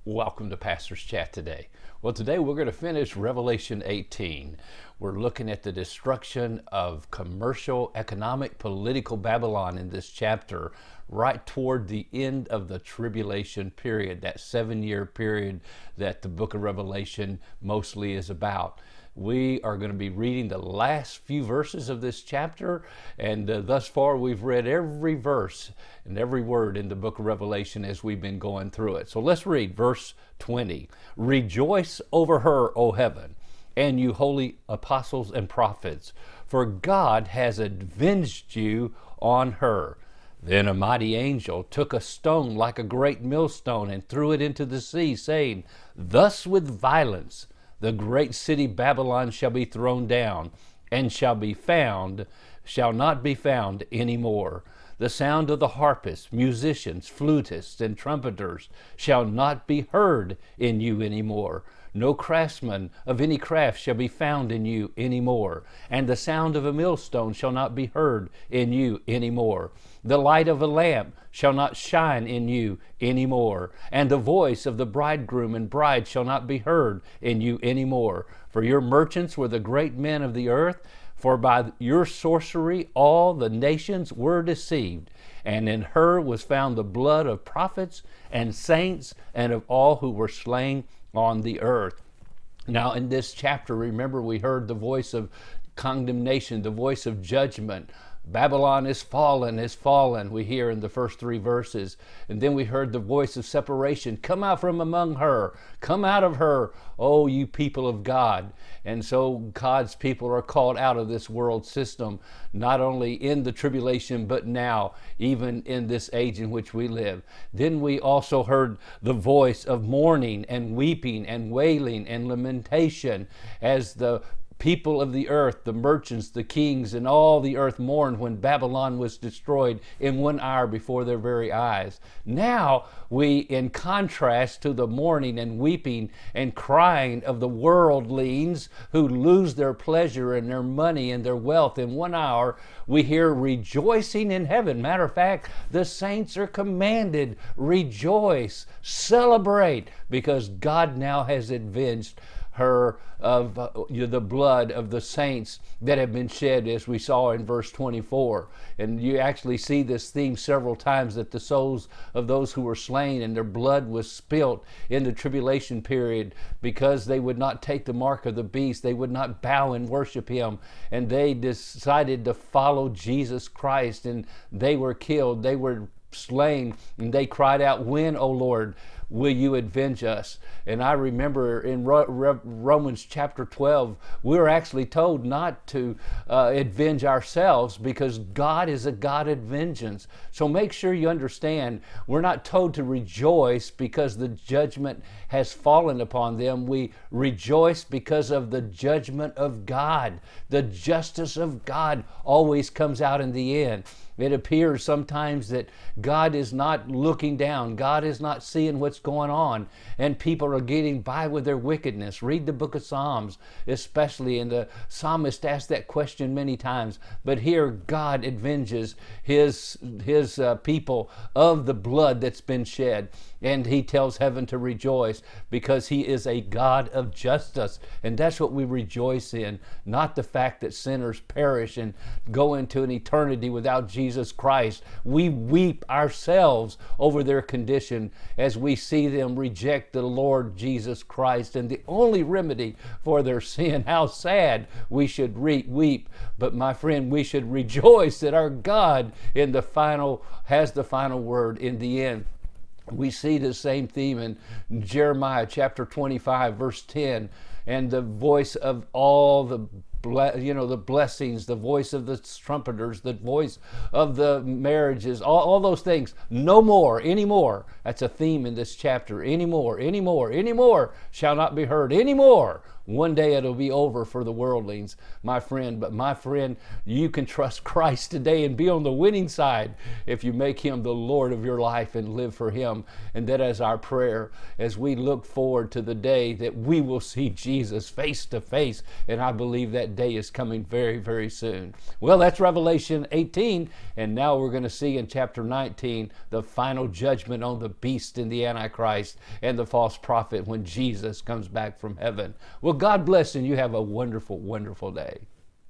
Welcome to Pastor's Chat today. Well, today we're going to finish Revelation 18. We're looking at the destruction of commercial, economic, political Babylon in this chapter, right toward the end of the tribulation period, that 7-year period that the book of Revelation mostly is about. We are going to be reading the last few verses of this chapter, and thus far we've read every verse and every word in the book of Revelation as we've been going through it. So let's read verse 20. Rejoice over her, O heaven, and you holy apostles and prophets, for God has avenged you on her. Then a mighty angel took a stone like a great millstone and threw it into the sea, saying, Thus with violence the great city Babylon shall be thrown down, and shall not be found any more. The sound of the harpists, musicians, flutists, and trumpeters shall not be heard in you any more. No craftsman of any craft shall be found in you any more, and the sound of a millstone shall not be heard in you any more. The light of a lamp shall not shine in you any more, and the voice of the bridegroom and bride shall not be heard in you any more. For your merchants were the great men of the earth, for by your sorcery all the nations were deceived. And in her was found the blood of prophets and saints and of all who were slain on the earth. Now in this chapter, remember, we heard the voice of condemnation, the voice of judgment. Babylon is fallen, we hear in the first 3 verses. And then we heard the voice of separation. Come out from among her. Come out of her, oh, you people of God. And so God's people are called out of this world system, not only in the tribulation, but now, even in this age in which we live. Then we also heard the voice of mourning and weeping and wailing and lamentation as the people of the earth, the merchants, the kings, and all the earth mourned when Babylon was destroyed in 1 hour before their very eyes. Now we, in contrast to the mourning and weeping and crying of the worldlings who lose their pleasure and their money and their wealth in 1 hour, we hear rejoicing in heaven. Matter of fact, the saints are commanded, rejoice, celebrate, because God now has avenged her of the blood of the saints that have been shed, as we saw in verse 24. And you actually see this theme several times, that the souls of those who were slain and their blood was spilt in the tribulation period because they would not take the mark of the beast. They would not bow and worship him. And they decided to follow Jesus Christ, and they were killed. They were slain, and they cried out, When, O Lord, will you avenge us? And I remember in Romans chapter 12, we were actually told not to avenge ourselves, because God is a God of vengeance. So make sure you understand, we're not told to rejoice because the judgment has fallen upon them. We rejoice because of the judgment of God. The justice of God always comes out in the end. It appears sometimes that God is not looking down. God is not seeing what's going on, and people are getting by with their wickedness. Read the book of Psalms, especially, and the psalmist asked that question many times. But here, God avenges his people of the blood that's been shed, and he tells heaven to rejoice because he is a God of justice. And that's what we rejoice in, not the fact that sinners perish and go into an eternity without Jesus Christ. We weep ourselves over their condition as we see them reject the Lord Jesus Christ and the only remedy for their sin. How sad we should weep, but my friend, we should rejoice that our God has the final word in the end. We see the same theme in Jeremiah chapter 25, verse 10, and the voice of all the blessings, the voice of the trumpeters, the voice of the marriages, all those things. No more, anymore. That's a theme in this chapter. Anymore shall not be heard. Anymore One day it'll be over for the worldlings, my friend. But my friend, you can trust Christ today and be on the winning side if you make him the Lord of your life and live for him. And that is our prayer as we look forward to the day that we will see Jesus face to face. And I believe that day is coming very, very soon. Well, that's Revelation 18. And now we're going to see in chapter 19 the final judgment on the beast and the Antichrist and the false prophet when Jesus comes back from heaven. Well, God bless, and you have a wonderful, wonderful day.